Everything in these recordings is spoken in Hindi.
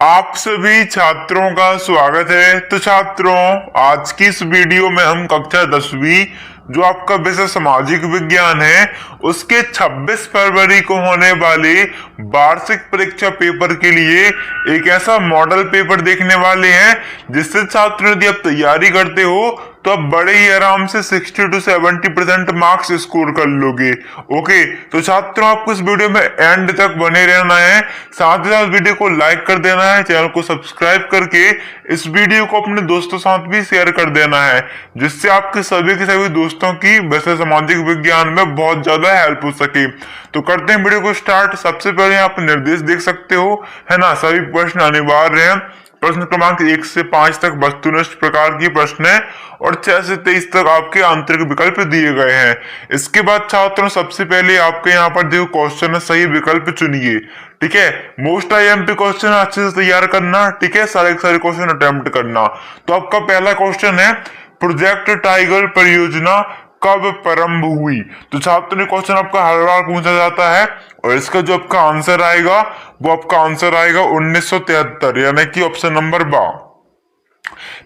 आप सभी छात्रों का स्वागत है। तो छात्रों, आज की इस वीडियो में हम कक्षा 10वीं जो आपका विषय सामाजिक विज्ञान है उसके 26 फरवरी को होने वाले वार्षिक परीक्षा पेपर के लिए एक ऐसा मॉडल पेपर देखने वाले हैं जिससे छात्रों यदि आप तैयारी करते हो तो आप बड़े ही आराम से 60 to 70% मार्क्स स्कोर कर लोगे। ओके, तो छात्रों आपको इस वीडियो में एंड तक बने रहना है, साथ ही साथ वीडियो को लाइक कर देना है, चैनल को सब्सक्राइब करके इस वीडियो को अपने दोस्तों साथ भी शेयर कर देना है, जिससे आपके सभी के सभी दोस्तों की वैसे सामाजिक विज्ञान में बहुत ज्यादा हेल्प हो सके। तो करते हैं वीडियो को स्टार्ट। सबसे पहले आप निर्देश देख सकते हो, है ना। सभी प्रश्न अनिवार्य हैं। प्रश्न क्रमांक 1 से 5 तक वस्तुनिष्ठ प्रकार की प्रश्न है और 6 से 23 तक आपके आंतरिक विकल्प दिए गए हैं। इसके बाद छात्रों सबसे पहले आपके यहाँ पर देखो क्वेश्चन है, सही विकल्प चुनिए। ठीक है, मोस्ट आईएमपी क्वेश्चन अच्छे से तैयार करना। ठीक है, सारे क्वेश्चन अटेम्प्ट करना। तो आपका पहला क्वेश्चन है, प्रोजेक्ट टाइगर परियोजना कब प्रारंभ हुई? तो छात्र ने क्वेश्चन आपका हर बार पूछा जाता है और इसका जो आपका आंसर आएगा वो आपका आंसर आएगा 1973, यानी कि ऑप्शन नंबर बा।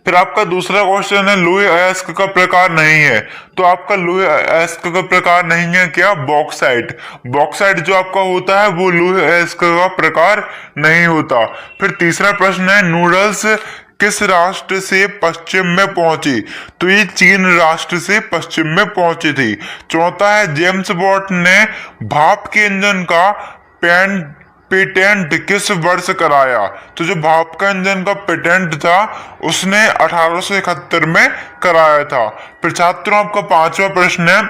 फिर आपका दूसरा क्वेश्चन है, लोहे अयस्क का प्रकार नहीं है। तो आपका लोहे अयस्क का प्रकार नहीं है क्या? बॉक्साइट। बॉक्साइट जो आपका होता है वो लोहे अयस्क का प्रकार नहीं होता। फिर तीसरा प्रश्न है, नूडल्स किस राष्ट्र से पश्चिम में पहुंची? तो ये चीन राष्ट्र से पश्चिम में पहुंची थी। चौथा है, जेम्स वॉट ने भाप के इंजन का पेटेंट किस वर्ष कराया? तो जो भाप का इंजन का पेटेंट था उसने 1871 में कराया था। फिर छात्रों आपका पांचवा प्रश्न है,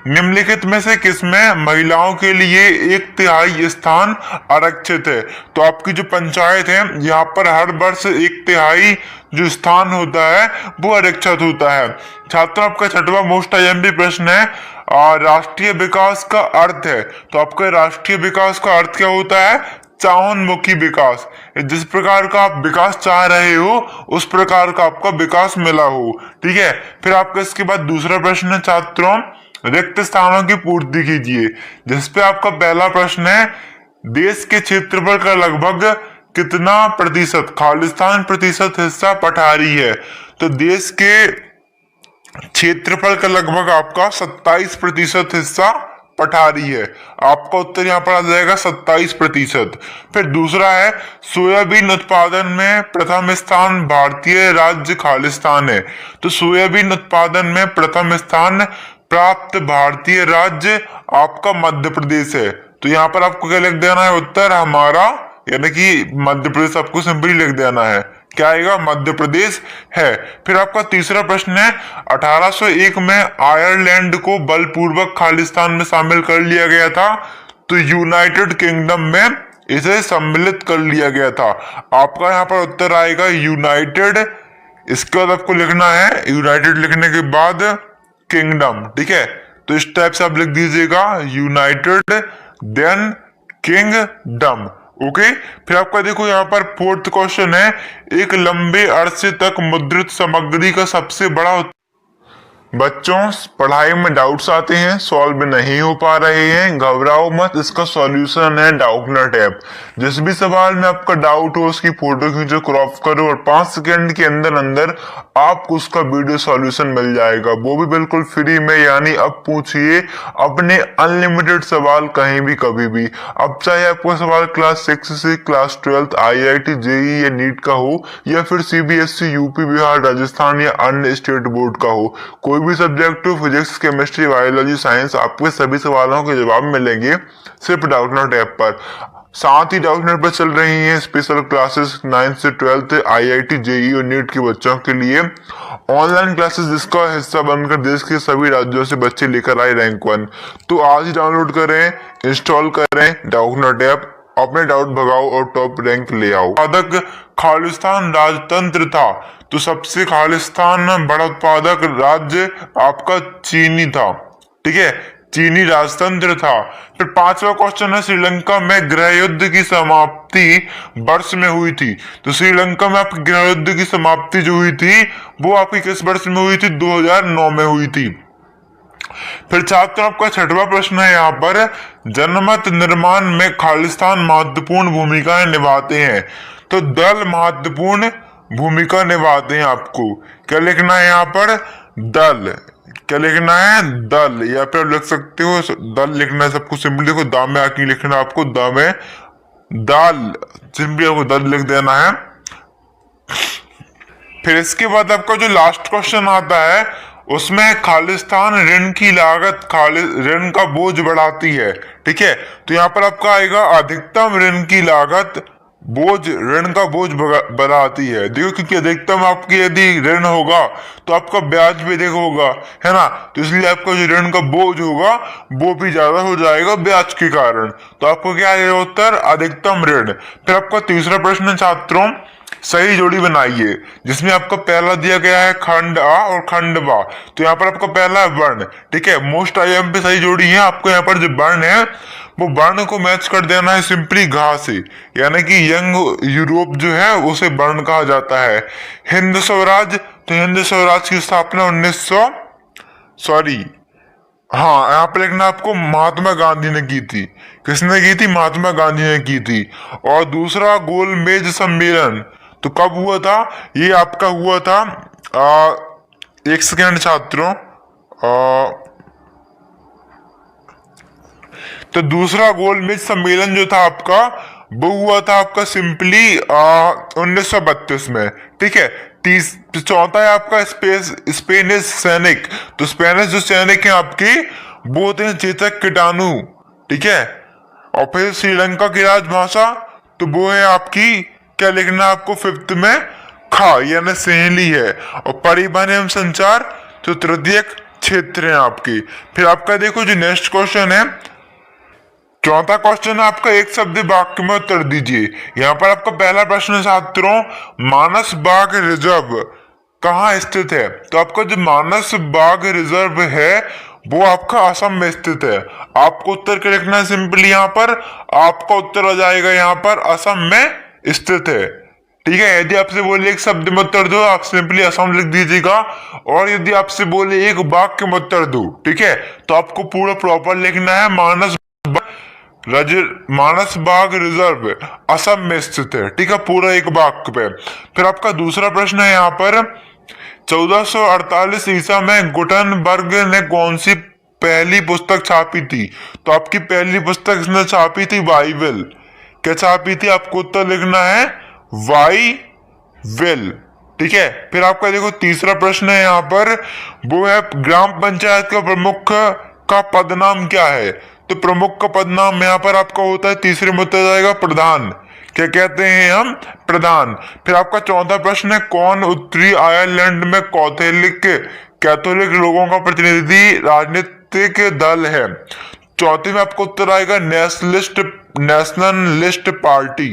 निम्नलिखित में से किसमें महिलाओं के लिए 1/3 स्थान आरक्षित है? तो आपकी जो पंचायत है यहाँ पर हर वर्ष 1/3 जो स्थान होता है वो आरक्षित होता है। छात्रों आपका छठवां मोस्ट आईएमपी प्रश्न है, राष्ट्रीय विकास का अर्थ है। तो आपका राष्ट्रीय विकास का अर्थ क्या होता है? चाहोन्मुखी विकास। जिस प्रकार का आप विकास चाह रहे हो उस प्रकार का आपका विकास मिला हो। ठीक है, फिर आपका इसके बाद दूसरा प्रश्न है, छात्रों रिक्त स्थानों की पूर्ति कीजिए। जिसपे आपका पहला प्रश्न है, देश के क्षेत्रफल का लगभग कितना प्रतिशत खालिस्तान प्रतिशत हिस्सा पठारी है? तो देश के क्षेत्रफल का लगभग आपका 27% हिस्सा पठारी है। आपका उत्तर यहाँ पर आ जाएगा 27%। फिर दूसरा है, सोयाबीन उत्पादन में प्रथम स्थान भारतीय राज्य खालिस्तान है। तो सोयाबीन उत्पादन में प्रथम स्थान प्राप्त भारतीय राज्य आपका मध्य प्रदेश है। तो यहाँ पर आपको क्या लिख देना है? उत्तर हमारा, यानी कि मध्य प्रदेश आपको सिंपली लिख देना है। क्या आएगा? मध्य प्रदेश है। फिर आपका तीसरा प्रश्न है, 1801 में आयरलैंड को बलपूर्वक खालिस्तान में शामिल कर लिया गया था। तो यूनाइटेड किंगडम में इसे सम्मिलित कर लिया गया था। आपका यहाँ पर उत्तर आएगा यूनाइटेड। इसके बाद आपको लिखना है, यूनाइटेड लिखने के बाद किंगडम। ठीक है, तो इस टाइप से आप लिख दीजिएगा, यूनाइटेड देन किंगडम। ओके, फिर आपका देखो यहाँ पर फोर्थ क्वेश्चन है, एक लंबे अरसे तक मुद्रित सामग्री का सबसे बड़ा बच्चों पढ़ाई में डाउट्स आते हैं, सॉल्व नहीं हो पा रहे हैं, घबराओ मत, इसका सॉल्यूशन है डाउटनट ऐप। जिस भी सवाल में आपका डाउट हो उसकी फोटो खींचो, क्रॉप करो और 5 सेकंड के अंदर अंदर आपको उसका वीडियो सॉल्यूशन मिल जाएगा, वो भी बिल्कुल फ्री में। यानी अब पूछिए अपने अनलिमिटेड सवाल कहीं भी कभी भी। अब चाहे आपका सवाल क्लास 6 से क्लास 12 IIT JEE या नीट का हो या फिर CBSE यूपी बिहार राजस्थान या अन्य स्टेट बोर्ड का हो, कोई भी सब्जेक्ट हो, फिजिक्स केमिस्ट्री बायोलॉजी साइंस, आपके सभी सवालों के जवाब मिलेंगे सिर्फ डाउटनट ऐप पर। साथ ही डाउटनट पर चल रही हैं स्पेशल क्लासेस 9 से 12 IIT JEE और नीट के बच्चों के लिए ऑनलाइन क्लासेस, जिसका हिस्सा बनकर देश के सभी राज्यों से बच्चे लेकर आए रैंक 1। तो आज ही डाउनलोड करें, इंस्टॉल करें डाउटनट ऐप, अपने डाउट भगाओ और टॉप रैंक ले आओ। उत्पादक खालिस्तान राजतंत्र था। तो सबसे खालिस्तान बड़ा उत्पादक राज्य आपका चीनी था। ठीक है, चीनी राजतंत्र था। फिर पांचवा क्वेश्चन है, श्रीलंका में गृह युद्ध की समाप्ति वर्ष में हुई थी। तो श्रीलंका में आपकी गृह युद्ध की समाप्ति जो हुई थी वो आपकी किस वर्ष में हुई थी? 2009 में हुई थी। फिर छात्रों आपका छठवां प्रश्न है यहाँ पर, जनमत निर्माण में खालिस्तान महत्वपूर्ण भूमिकाएं निभाते हैं। तो दल महत्वपूर्ण भूमिका निभाते हैं। आपको क्या लिखना है यहाँ पर? दल। क्या लिखना है? दल। या फिर लिख सकते हो दल लिखना है सबको सिंपली। देखो दा में आके लिखना है आपको, दा में दाल, सिंपली आपको दल लिख देना है। फिर इसके बाद आपका जो लास्ट क्वेश्चन आता है उसमें खालिस्तान ऋण की लागत, ऋण का बोझ बढ़ाती है। ठीक है, तो यहाँ पर आपका आएगा अधिकतम ऋण की लागत बोझ, ऋण का बोझ बढ़ाती है। देखो क्योंकि अधिकतम आपकी यदि ऋण होगा तो आपका ब्याज भी अधिक होगा, है ना, तो इसलिए आपका जो ऋण का बोझ होगा वो भी ज्यादा हो जाएगा ब्याज के कारण। तो आपको क्या आएगा उत्तर? अधिकतम ऋण। फिर आपका तीसरा प्रश्न छात्रों, सही जोड़ी बनाइए, जिसमें आपका पहला दिया गया है खंड आ और खंड बा। तो यहाँ पर आपका पहला है वर्ण। ठीक है, मोस्ट आईएमपी सही जोड़ी है। आपको यहाँ पर जो वर्ण है वो वर्ण को मैच कर देना है सिंपली घा से, यानी कि यंग यूरोप जो है उसे वर्ण कहा जाता है। हिंद स्वराज, तो हिंद स्वराज की स्थापना 1900 सॉरी हाँ, यहाँ पे लिखना आपको महात्मा गांधी ने की थी। किसने की थी? महात्मा गांधी ने की थी। और दूसरा गोलमेज सम्मेलन तो कब हुआ था? ये आपका हुआ था एक सेकेंड छात्रों, तो दूसरा गोलमेज सम्मेलन जो था आपका वो हुआ था आपका सिंपली 1932 में। ठीक है, चौथा है आपका स्पेनिश सैनिक। तो स्पेनिश जो सैनिक है आपकी वो होते हैं चेचक कीटाणु। ठीक है, और फिर श्रीलंका की राजभाषा तो वो है आपकी, क्या लिखना है आपको फिफ्थ में? खा, यानी सहेली है। और परिवहन एवं संचार तो तृतीय क्षेत्र है आपकी। फिर आपका देखो जो नेक्स्ट क्वेश्चन है, चौथा क्वेश्चन आपका एक शब्द वाक्य में उत्तर दीजिए। यहाँ पर आपका पहला प्रश्न छात्रों, मानस बाग रिजर्व कहाँ स्थित है? तो आपका जो मानस बाग रिजर्व है वो आपका असम में स्थित है। आपको उत्तर क्या लिखना है? सिंपली यहाँ पर आपका उत्तर आ जाएगा यहाँ पर असम में स्थित है। ठीक है, यदि आपसे बोले एक शब्द में उत्तर दो, आप सिंपली असम लिख दीजिएगा। और यदि आपसे बोले एक वाक्य में उत्तर दो, ठीक है, तो आपको पूरा प्रॉपर लिखना है मानस बाग रिजर्व असम में स्थित है। ठीक है, पूरा एक वाक्य पे। फिर आपका दूसरा प्रश्न है यहाँ पर, 1448 ईसा में गुटनबर्ग ने कौन सी पहली पुस्तक छापी थी? तो आपकी पहली पुस्तक इसने छापी थी बाइबल। क्या छापी थी? आपको उत्तर लिखना है बाइबल। ठीक है, फिर आपका देखो तीसरा प्रश्न है यहाँ पर, वो है ग्राम पंचायत का प्रमुख का पद नाम क्या है? तो प्रमुख का पद नाम यहाँ पर आपका होता है, तीसरे में उत्तर जाएगा प्रधान। क्या कहते हैं हम? प्रधान। फिर आपका चौथा प्रश्न है, कौन उत्तरी आयरलैंड में कैथोलिक लोगों का प्रतिनिधि राजनीतिक दल है? चौथे में आपको उत्तर आएगा नेशनलिस्ट पार्टी।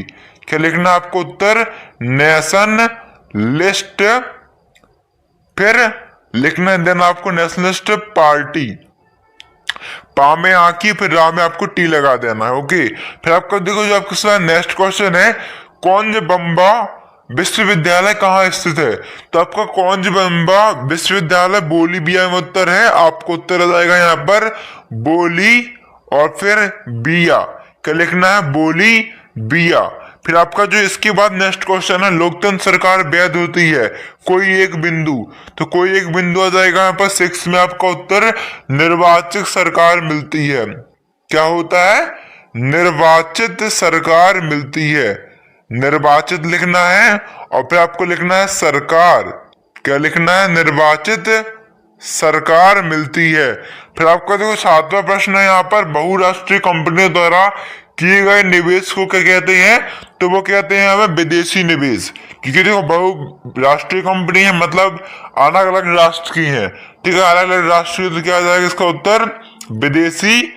क्या लिखना है आपको उत्तर? नेशनलिस्ट, फिर लिखना है देना आपको नेशनलिस्ट पार्टी। पा में आकी, फिर रा में आपको टी लगा देना है। ओके, फिर आपको देखो जो आपके साथ नेक्स्ट क्वेश्चन है, कौंजबंबा विश्वविद्यालय कहाँ स्थित है? तो आपका कौंजबंबा विश्वविद्यालय बोलीविया में उत्तर है। आपको उत्तर आ जाएगा यहाँ पर बोली और फिर बिया। क्या लिखना है? बोलीविया। फिर आपका जो इसके बाद नेक्स्ट क्वेश्चन है, लोकतंत्र सरकार वैध होती है कोई एक बिंदु। तो कोई एक बिंदु आ जाएगा यहाँ पर 6 में आपका उत्तर निर्वाचित सरकार मिलती है। क्या होता है? निर्वाचित सरकार मिलती है। निर्वाचित लिखना है और फिर आपको लिखना है सरकार। क्या लिखना है? निर्वाचित सरकार मिलती है। फिर आपका देखो 7वां प्रश्न है यहाँ पर, बहुराष्ट्रीय कंपनियों द्वारा किए गए निवेश को क्या कहते हैं? तो वो कहते हैं हमें विदेशी निवेश। क्योंकि देखो बहुराष्ट्रीय कंपनी है मतलब अलग अलग राष्ट्र की है। ठीक है, अलग अलग राष्ट्र तो क्या आ जाएगा इसका उत्तर? विदेशी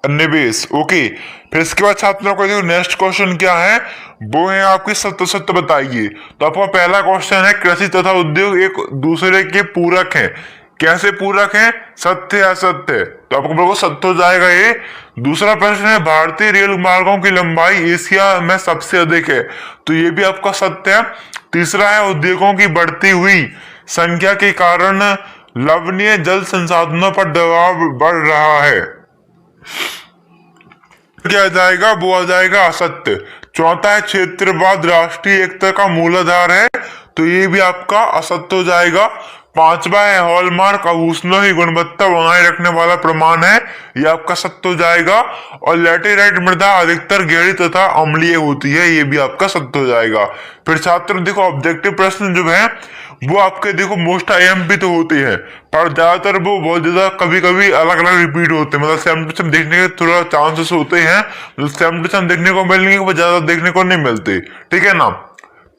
निवेश। ओके, फिर इसके बाद छात्रों को देखो नेक्स्ट क्वेश्चन क्या है, वो है आपके सत्य सत्य बताइए। तो आपका पहला क्वेश्चन है, कृषि तथा उद्योग एक दूसरे के पूरक हैं। कैसे पूरक हैं? सत्य असत्य। तो आपको बिल्कुल सत्य हो जाएगा ये। दूसरा प्रश्न है, भारतीय रेल मार्गों की लंबाई एशिया में सबसे अधिक है। तो ये भी आपका सत्य है। तीसरा है, उद्योगों की बढ़ती हुई संख्या के कारण लवणीय जल संसाधनों पर दबाव बढ़ रहा है। क्या आ जाएगा? वो आ जाएगा असत्य। चौथा है क्षेत्रवाद राष्ट्रीय एकता का मूलाधार है, तो ये भी आपका असत्य हो जाएगा। पांचवा है हॉलमार्क आभूषणों की गुणवत्ता बनाए रखने वाला प्रमाण है, ये आपका सत्य हो जाएगा। और लैटेराइट मृदा अधिकतर गहरी तथा अम्लीय होती है, ये भी आपका सत्य हो जाएगा। फिर छात्र देखो ऑब्जेक्टिव प्रश्न जो है वो आपके देखो मोस्ट आईएमपी तो होते हैं, पर ज्यादातर वो बहुत ज्यादा कभी कभी अलग अलग रिपीट होते हैं, मतलब सेम टू सेम देखने के थोड़ा चांसेस होते हैं, मतलब सेम टू सेम देखने को मिलेंगे वो ज्यादा देखने को नहीं मिलते, ठीक है ना।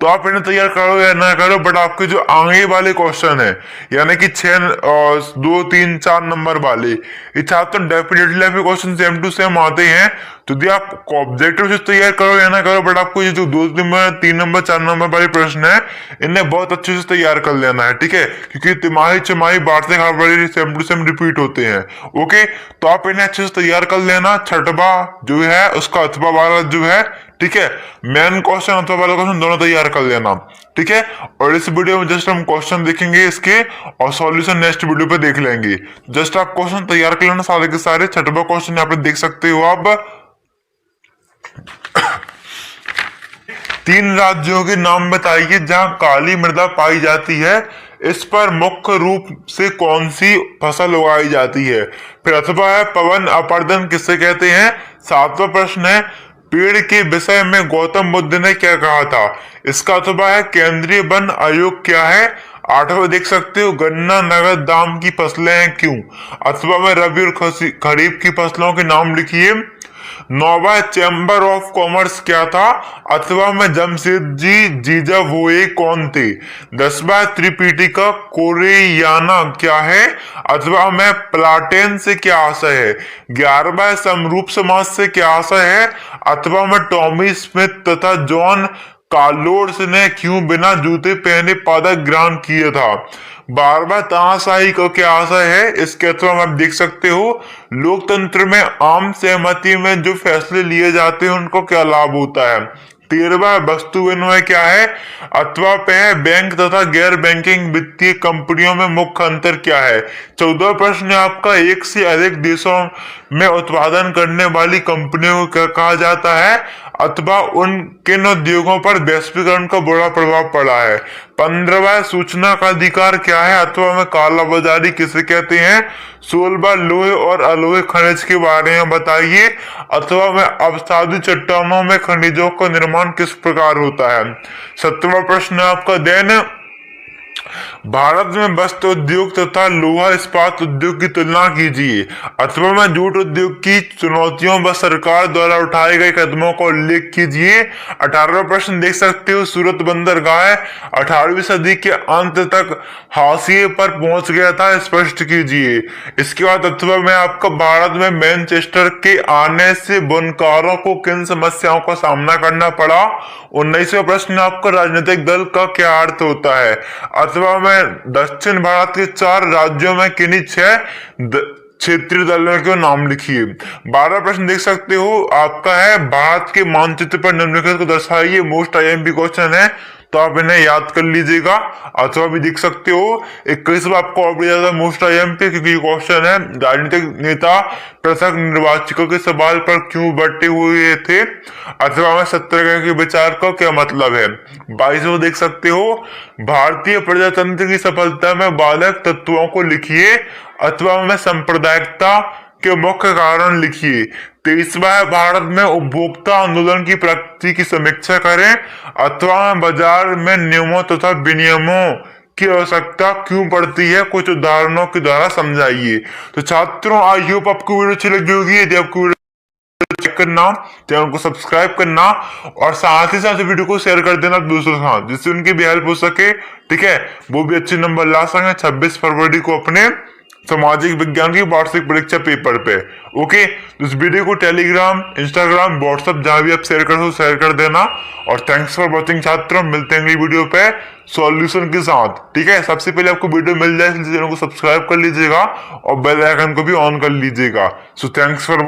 तो आप इन्हें तैयार करो या ना करो, बट आपके जो आगे वाले क्वेश्चन है यानी कि 2, 3, 4 नंबर वाले, ये छात्र डेफिनेटली आपके क्वेश्चन सेम टू सेम आते हैं। तो यदि आप ऑब्जेक्टिव से तैयार करो या ना करो, बट आपको ये जो 2 नंबर, 3 नंबर, 4 नंबर वाले प्रश्न है इन्हें बहुत अच्छे से तैयार कर लेना है, ठीक है, क्योंकि तिमाही, छमाही, वार्षिक वाले सेम टू सेम रिपीट होते हैं। ओके, तो आप इन्हें अच्छे से तैयार कर लेना। छठवा जो है उसका अथवा वाला जो है, ठीक है, मेन क्वेश्चन अथवा वाला क्वेश्चन दोनों तैयार कर लेना, ठीक है। और इस वीडियो में जस्ट हम क्वेश्चन देखेंगे इसके और सॉल्यूशन नेक्स्ट वीडियो पे देख लेंगे। जस्ट आप क्वेश्चन तैयार कर लेना सारे के सारे। छठवा क्वेश्चन यहाँ पे देख सकते हो आप। 3 राज्यों के नाम बताइए जहां काली मृदा पाई जाती है, इस पर मुख्य रूप से कौन सी फसल उगाई जाती है। फिर अथवा है पवन अपर्दन किसे कहते हैं। सातवां प्रश्न है पेड़ के विषय में गौतम बुद्ध ने क्या कहा था, इसका अथवा है केंद्रीय वन आयोग क्या है। आठवां देख सकते हो गन्ना नगद दाम की फसलें हैं क्यों। अथवा में रबी और खरीफ की फसलों के नाम लिखिए। नौवा चैम्बर ऑफ कॉमर्स क्या था। अथवा में जमशेद जी जीजा वोए कौन थे। 10वां त्रिपिटिका कोरेयाना क्या है। अथवा में प्लाटेन से क्या आशय है। 11वां समरूप समाज से क्या आशय है। अथवा में टॉमी स्मिथ तथा जॉन कार्लोस ने क्यों बिना जूते पहने पदक ग्रहण किया था। 12वां तानाशाही को क्या आशय है, इसके अथवा में आप देख सकते हो लोकतंत्र में आम सहमति में जो फैसले लिए जाते हैं उनको क्या लाभ होता है। 13वां वस्तु विनिमय क्या है। अथवा पे है बैंक तथा गैर बैंकिंग वित्तीय कंपनियों में मुख्य अंतर क्या है। 14वां प्रश्न आपका एक से अधिक देशों में उत्पादन करने वाली कंपनियों को कहा जाता है। अथवा उन किन उद्योगों पर वैश्वीकरण का बुरा प्रभाव पड़ा है। 15वां सूचना का अधिकार क्या है। अथवा में काला बाजारी किसे कहते हैं। 16वां लोहे और अलोहे खनिज के बारे में बताइए। अथवा में अवसादी चट्टानों में खनिजों का निर्माण किस प्रकार होता है। 17वां प्रश्न आपका देन भारत में वस्त्र उद्योग तथा लोहा इस्पात उद्योग की तुलना कीजिए। अथवा में जूट उद्योग की चुनौतियों व सरकार द्वारा उठाए गए कदमों का उल्लेख कीजिए। 18वां प्रश्न देख सकते हो सूरत बंदरगाह 18वीं सदी के अंत तक हाशिए पर पहुंच गया था, स्पष्ट कीजिए। इसके बाद अथवा में आपका भारत में मैनचेस्टर के आने से बुनकारों को किन समस्याओं का सामना करना पड़ा। 19वां प्रश्न आपका राजनीतिक दल का क्या अर्थ होता है। अथवा में दक्षिण भारत के 4 राज्यों में किन्हीं 6 क्षेत्रीय दलों के नाम लिखिए। 12वां प्रश्न देख सकते हो आपका है भारत के मानचित्र पर निम्नलिखित को दर्शाइए। मोस्ट आईएमपी क्वेश्चन है, तो आप इन्हें याद कर लीजिएगा। अथवा भी देख सकते हो 21वां आपको और भी ज्यादा मोस्ट आईएमपी, क्योंकि क्वेश्चन है राजनीतिक नेता पृथक निर्वाचकों के सवाल पर क्यों बटे हुए थे। अथवा में सत्याग्रह के विचार का क्या मतलब है। 22वां देख सकते हो भारतीय प्रजातंत्र की सफलता में बाधक तत्वों को लिखिए। अथवा में सांप्रदायिकता के मुख्य कारण लिखिए। 23वां है भारत में उपभोक्ता आंदोलन की प्रगति की समीक्षा करें। अथवा में बाजार में नियमों तथा विनियमों की आवश्यकता क्यों पड़ती है, कुछ उदाहरणों के द्वारा समझाइए। तो छात्रों आई होप आपको वीडियो अच्छी लगी होगी। यदि आपको चेक करना, चैनल को सब्सक्राइब करना और साथ ही साथ वीडियो को शेयर कर देना दूसरों के साथ, जिससे उनकी भी हेल्प हो सके, ठीक है, वो भी अच्छे नंबर ला सके 26 फरवरी को अपने सामाजिक विज्ञान की वार्षिक परीक्षा पेपर पे। ओके, तो इस वीडियो को टेलीग्राम, इंस्टाग्राम, व्हाट्सएप जहां भी आप शेयर कर शेयर कर देना। और थैंक्स फॉर वॉचिंग छात्रों, मिलते हैं अगली वीडियो पे सॉल्यूशन के साथ, ठीक है। सबसे पहले आपको वीडियो मिल जाए इसलिए चैनल को सब्सक्राइब कर लीजिएगा और बेल आइकन को भी ऑन कर लीजिएगा। So thanks for